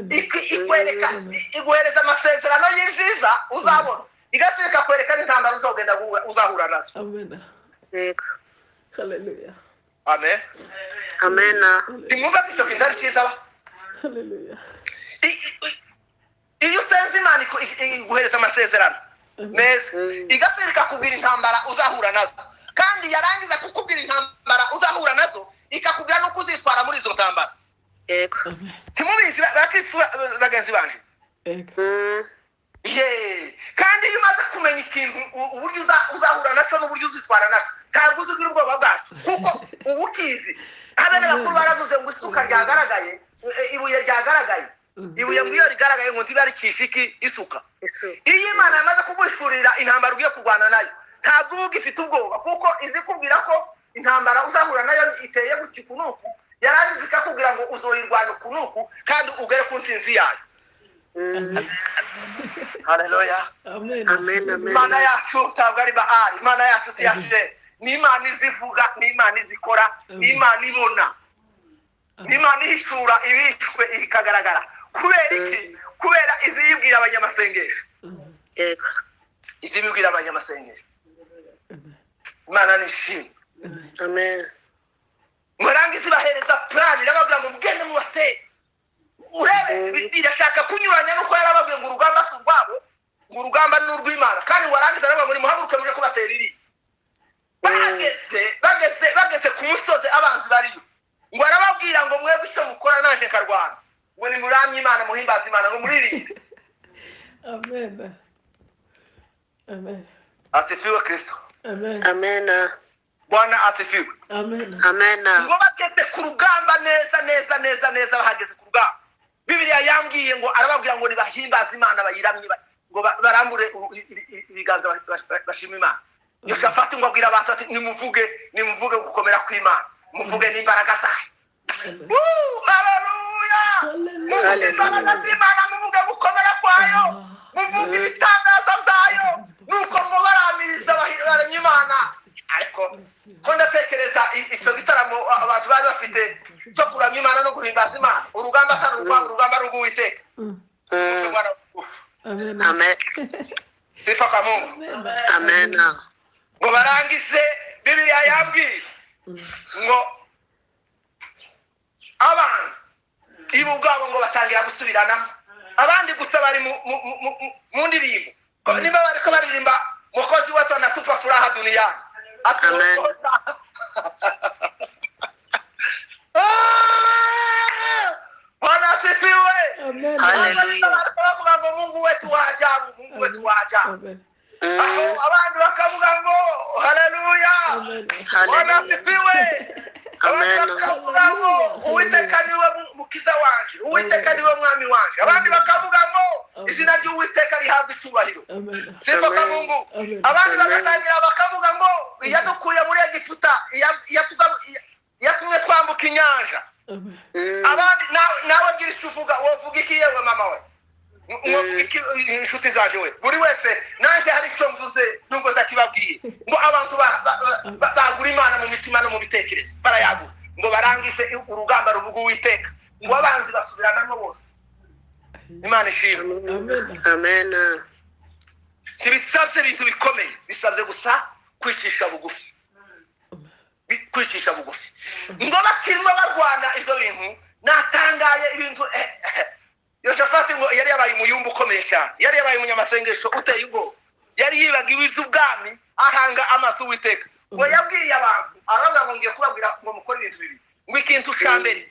ikwereka, iguhereza amasezerano y'ibyiza uzabona, igasubika ikakwereka n'intambara uzogenda uzahura nazo. Amena. Yego. Hallelujah. Amen. Amena. Nimwumva ko icyo kintu ari cyiza ba? Hallelujah. Iyo usenze Imana iguhereza amasezerano meza, igasubika ikakubwira intambara uzahura nazo, kandi yarangiza kukubwira intambara uzahura nazo ikakubwira n'uko uzitwara muri izo ntambara. Yego. Ntimubizi bakristo bagenzi banje? Yego. Kandi iyo umaze kumenya ikintu uburyo uzahura nacyo n'uburyo uzitwara nacyo, ntabwo uzugira ubwoba bwacu, kuko uba ukizi. Abana bakuru baravuze ngo isuka ryagaragaye, ibuye ryagaragaye, ibuye ngo iyo rigaragaye ngo ntibarikishe iki? Isuka. Iyo Imana yamaze kuguhishurira intambara ugiye kurwana nayo, ntabwo uba ugifite ubwoba, kuko izi kubwira ko intambara uzahura nayo iteye gutya kunuku, yarangiza ikakubwira ngo uzoyirwana kunuku kandi ugere ku ntsinzi yayo. Haleluya. Amen. Amen. Amen. Imana yacu ntabwo ari Baali, Imana yacu si yashe, ni Imana izivuga, ni Imana izikora, ni Imana ibona, ni Imana ihishura ibishwe ikagaragara. Kubera iki? Kubera izi yibwira abanyamasengesho. Yego. Izi yibwira abanyamasengesho. Imana nishimwe. Amen. Murangiza bahereza plan, irababwira ngo mugende mubatere. Urebe irashaka kunyuranya nuko yarababwiye ngo urugamba si urwabo, ngo urugamba ni urw'Imana, kandi warangiza arababwira ngo muhaguruke muje kubatera iri. Bageze ku musozi abanzi bariyo, ngo arababwira ngo mwebwe icyo mukora nanje karwana, ngo ni muramye Imana, muhimbaza Imana, ngo muririnde. Amen. Amen. Asifiwe Kristo. Amen. Amena. Bwana asifiwe. Amen. Amena. Ngo bageze ku rugamba neza bahageze ku rugamba, Bibiliya yambwiye ngo arababwira ngo nibahimbaza Imana, bayiramye, ngo barambure ibiganza bashima Imana. Yoshafati ngo abwira abantu ati nimuvuge gukomera kw'Imana, muvuge n'imbaraga zayo. Haleluya. Muvuge imbaraga z'Imana, muvuge gukomera kwayo, muvuge ibitangaza byayo, nuko ngo baramiriza baramye Imana. Ariko ko ndatekereza icyo gitaramo abantu bari bafite cyo kuramya Imana no guhimbaza Imana, urugamba atari urugamba rw'Uwiteka. Amen. Amen. Sifa kwa Mungu. Amena. Ngo barangize, Bibiliya yambwiye ngo abanzi ibo ubwabo ngo batangira gusubiranamo, abandi gusa bari mu ndirimbo, niba bariko baririmba mukozi wetu anatupa furaha duniani. Amen. Bwana asifiwe. Amen. Hallelujah. Mungu wetu wa ajabu, Mungu wetu wa ajabu. Amen. aho abandi bakavuga ngo haleluya Amen. wanasifiwe abandi Amen. bakavuga ngo uwiteka niwe mukiza wanje uwiteka niwe mwami wanje abandi bakavuga ngo izina ry'uwiteka rihabwa icyubahiro Amen. sifa ka Mungu Amen. abandi bagatangira bakavuga ngo yadukuye muri Egiputa yatumye twambuka inyanja Amen. abandi nawe gira icyo uvuga wovuga iki yewe mama we inshuti zaje we buri wese nanjye hari icyo mvuze nubwo ndakibabwiye ngo abantu bagura imana mu mitima no mu bitekerezo barayagura ngo barangize urugamba ruvuga uwiteka ngo abanzi basubiranamo bose imana ishimwe Amen. ntibisabye ibintu bikomeye bisabye gusa kwicisha bugufi kwicisha bugufi ngo bakirimo barwana ibyo bintu natangaye ibintu Yoshafati ngo yari yabaye umuyumbu ukomeye cyane yari yabaye umunyamasengesho uteye ubwoba yari yibagiwe iby'ubwami ahanga amaso uwiteka ngo yabwiye abantu aravuga ngo ngiye kubabwira ngo mukore ibintu bibiri ngo ikintu cya mbere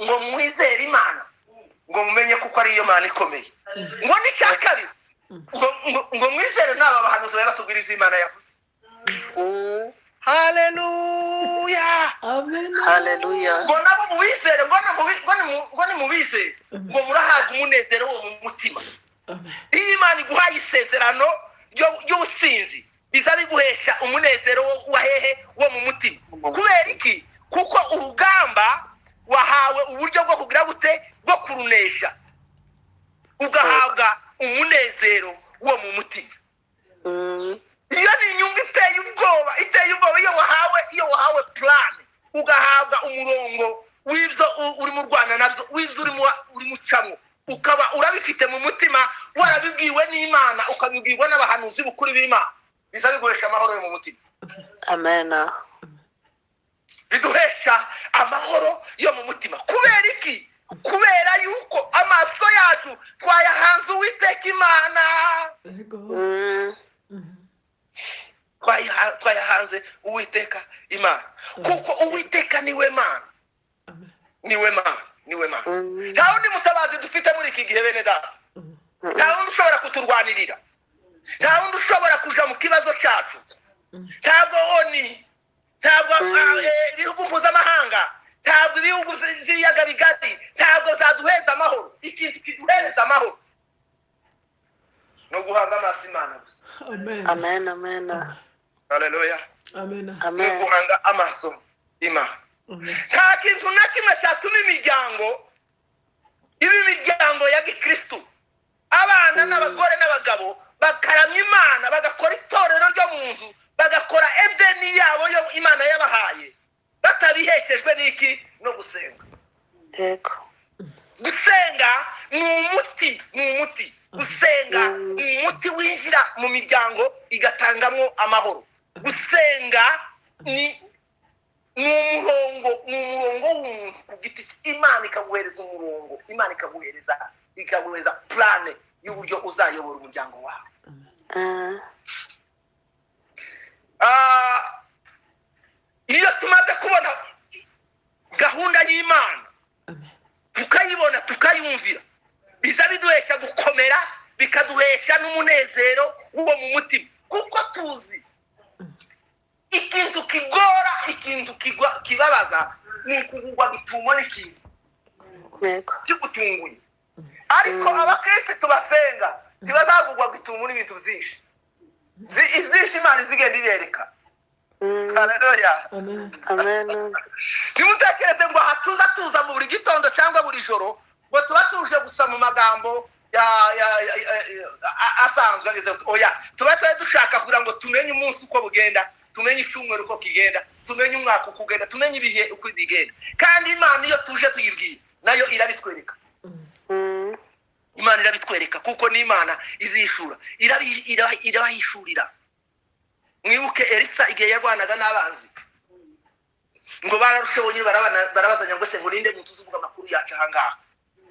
ngo mwizere imana ngo mumenye kuko ari iyo mana ikomeye ngo n'icya kabiri ngo mwizere n'aba bahanuzi bari batubwira izo imana yavuze haleluya Amen. Hallelujah. ngo nabo mubizere ngo ni mubizere ngo murahaza umunezero wo mu mutima Amen. iyo imana iguhaye isezerano ry'ubutsinzi biza biguhesha umunezero wahehe wo mu mutima kubera iki kuko urugamba wahawe uburyo bwo kugira gute bwo kurunesha ugahabwa umunezero wo mu mutima iyo ni inyungu iteye ubwoba iyo wahawe plan ugahabwa umurongo w'ibyo uri mu Rwanda nabyo w'ibyo uri mu camo ukaba urabifite mu mutima warabibwiwe n'Imana ukabibwirwa n'abahanuzi bukuri b'Imana biza biguhesha amahoro yo mu mutima Amen. biduhesha amahoro yo mu mutima kubera iki kubera yuko amaso yacu twayahanze uwiteka Imana twayahanze uwiteka Imana kuko uwiteka niwe Mana niwe Mana nta wundi mutabazi dufite muri iki gihe bene data nta wundi ushobora kuturwanirira nta wundi ushobora kuja mu kibazo cyacu ntabwo oni ntabwo ibihugu mpuzamahanga ntabwo ibihugu z'ibiyaga bigari ntabwo zaduheza amahoro ikintu kiduhereza amahoro no guhanga amaso Imana gusa Amen. haleluya Amen. no guhanga amaso Imana nta kintu na kimwe cyatuma imiryango ya gikristo abana n'abagore n'abagabo bakaramya Imana bagakora itorero ryo mu nzu bagakora edeni yabo yo Imana yabahaye batabiheshejwe n'iki no gusenga gusenga ni umuti gusenga ni umuti winjira mu miryango igatangamwo amahoro gusenga ni umurongo w'umuntu ku giti Imana ikaguhereza umurongo Imana ikaguhereza plane y'uburyo uzayobora umuryango wawe iyo tumaze kubona gahunda y'Imana tukayibona tukayumvira biza biduhesha gukomera bikaduhesha n'umunezero wo mu mutima kuko tuzi ikintu kigora ikintu kibabaza ni ukugurwa gitumo n'ikintu kigutunguye ariko abakristo basenga ntibazagurwa gitumo n'ibintu byinshi ibyinshi Imana izigenda ibereka haleluya Amen. ntimutekereze ngo tuza mu buri gitondo cyangwa buri joro ngo tuba tuje gusa mu magambo asanzwe oya tuba dushaka kugira ngo tumenye umunsi uko bugenda tumenye icyumweru uko kigenda tumenye umwaka uko ugenda tumenye ibihe uko bigenda kandi Imana iyo tuje tuyibwiye nayo irabitwereka Imana irabitwereka kuko n'Imana izishura irabahishurira mwibuke Elisa igihe yarwanaga n'abanzi ngo bararushoboye barabazanya ngo se ngo ninde muntu uzuvuga amakuru yacu ahangaha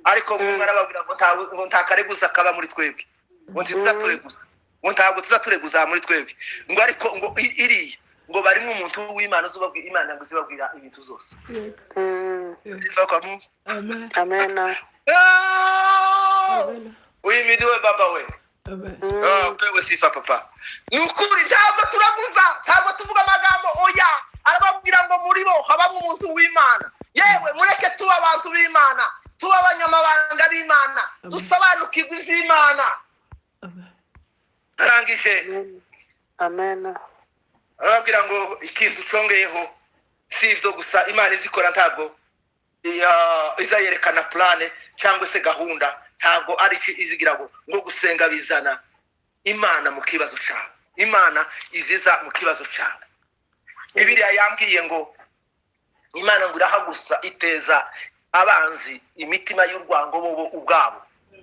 ariko umwe arababwira ngo nta kareguza kaba muri twebwe ngo ntituzatureguza ngo ntabwo tuzatureguza muri twebwe ngo ariko ngo iriya ngo barimo umuntu w'Imana uzubabwira Imana ngo izibabwira ibintu zose Amen. Amen. uyimidiwe baba we pewe sifa papa nukuri ntabwo turavuza ntabwo tuvuga amagambo oya arababwira ngo muri bo habamo umuntu w'Imana yewe mureke tuba abantu b'Imana tuba abanyamabanga b'Imana dusobanukirwe ivy'Imana arangije Amen. arababwira ngo ikintu congeyeho sivyo gusa Imana izikora ntabwo izayerekana plane cyangwa se gahunda ntabwo ari izigira ngo gusenga bizana Imana mu kibazo cyawe Imana iziza mu kibazo cyawe Bibiliya yambwiye ngo Imana ngo irahagusa iteza abanzi imitima y'urwango bo ubwabo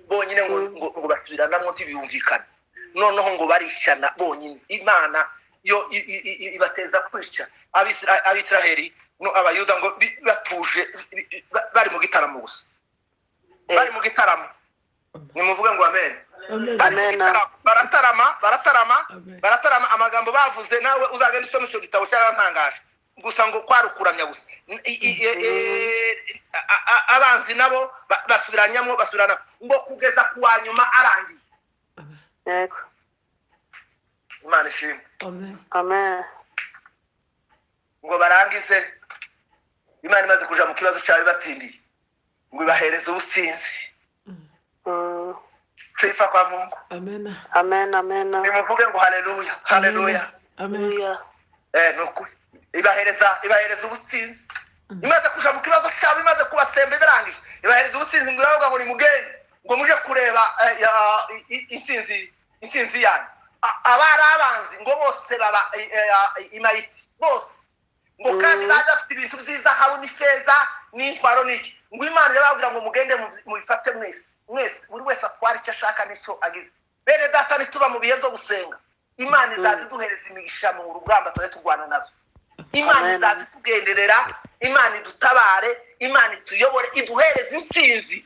bonyine ngo basubiranamo ntibiyumvikana noneho ngo barishana bonyine Imana yo ibateza kwica Abisiraheli no abayuda ngo batuje bari mu gitaramo gusa bari mu gitaramo nimuvuge ngo amen baratarama amagambo bavuze nawe uzagenda usoma icyo gitabo cyarantangaje gusa ngo kwarukuramya gusa abanzi nabo basubirana ngo kugeza kuwa nyuma arangiye Yego. Imana ishimwe Amen. ngo barangize Imana imaze kuja mu kibazo cyawe batsindiye ngo ibahereze ubusinzi sifa kwa Mungu Amen. nimuvuge ngo haleluya Hallelujah. nuko ibahereza ubusinzi imaze kuja mu kibazo cyawe imaze kubasembe birangije ibahereza ubusinzi ngo iravuga ngo nimugende ngo muje kureba insinzi yanyu abari abanzi ngo bose baba imayiti bose ngo kandi baje bafite ibintu byiza habo n'ifeza n'intwaro n'iki ngo Imana irababwira ngo mugende mubifate mwese buri wese atwara icyo ashaka n'icyo agize bene data nituba mu bihe byo gusenga Imana izaziduhereza imigisha mu rugamba tujye turwana nazo Imana izazitugenderera Imana idutabare Imana ituyobore iduhereze intsinzi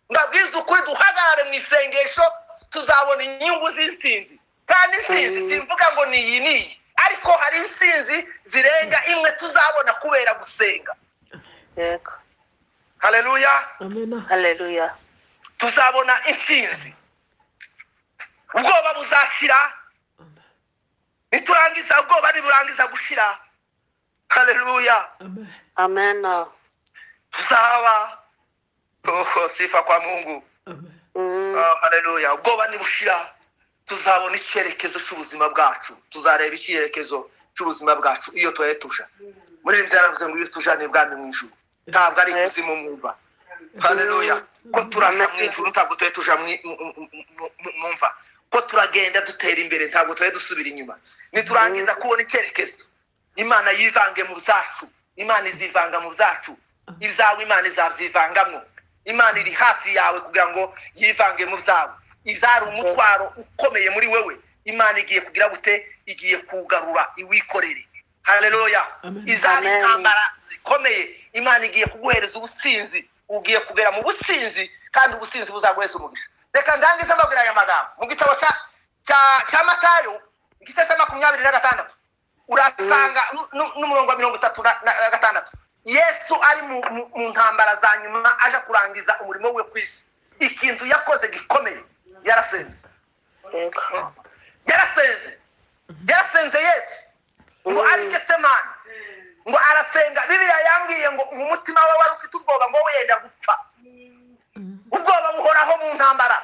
ndabwiza ukuri duhagarare mu isengesho tuzabona inyungu z'intsinzi kandi intsinzi simvuga ngo niyi ariko hari intsinzi zirenga imwe tuzabona kubera gusenga Yego. haleluya tuzabona intsinzi ubwoba buzashira niturangiza ubwoba niburangiza gushira haleluya Amen. tuzaba sifa kwa Mungu haleluya ubwoba nibushira tuzabona icyerekezo cy'ubuzima bwacu tuzareba icyerekezo cy'ubuzima bwacu iyo tuyetusha muri rimwe yaravuze ngo iyo tujane bwami mu ijuru ntabwo ari kuzimu mwumva haleluya ko turasha mu ijuru ntabwo tuyetusha mwumva ko turagenda dutera imbere ntabwo tuye dusubira inyuma niturangiza kubona icyerekezo Imana yivange mu byacu Imana izivanga mu byacu ibyawe Imana izabyivangamo Imana iri hafi yawe kugira ngo yivange mu byawe ibyari umutwaro ukomeye muri wewe Imana igiye kugira gute igiye kugarura iwikorere haleluya izari intambara zikomeye Imana igiye kuguhereza ubutsinzi ugiye kugera mu butsinzi kandi ubutsinzi buzaguheza umugisha reka ndangize mbabwira aya magambo mu gitabo cya Matayo igice cya 26 urasanga n'umurongo wa 36 Yesu ari mu ntambara za nyuma aje kurangiza umurimo we ku isi ikintu yakoze gikomeye yarasenze Yesu ngo ari Getsemani ngo arasenga Bibiliya yambwiye ngo umutima we wari ufite ubwoba ngo wenda gupfa ubwoba buhoraho mu ntambara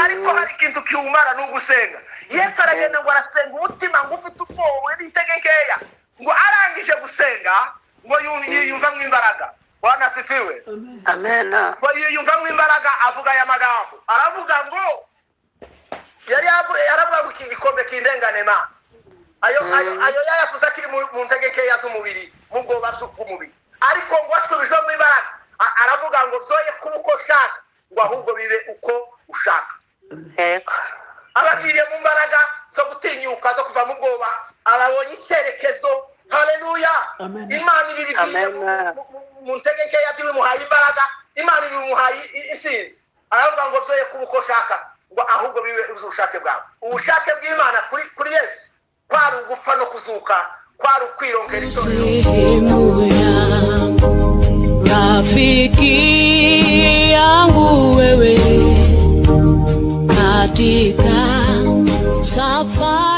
ariko hari ikintu kiwumara n'ugusenga Yesu aragenda ngo arasenga umutima ngo ufite ubwoba n'intege nkeya ngo arangije gusenga ngo yiyumvamo imbaraga Bwana asifiwe Amen. ngo yiyumvamo imbaraga avuga aya magambo aravuga ngo yaravuga ngo igikombe kindengane ma ayo yayavuze akiri mu ntege nkeya z'umubiri mu bwoba bw'umubiri ariko ngo asubijwemo imbaraga aravuga ngo byoye kuba uko ushaka ngo ahubwo bibe uko ushaka Yego. abagiriye mu mbaraga zo gutinyuka zo kuva mu bwoba ababonye icyerekezo haleluya Imana ibiriye mu ntege nkeya bimuhaye imbaraga Imana ibimuhaye intsinzi aravuga ngo byoye kuba uko ushaka ngo ahubwo bibe ubushake bwawe ubushake bw'Imana kuri Yesu kwari ugupfa no kuzuka kwari ukwirongera Rafiki yangu wewe katika safari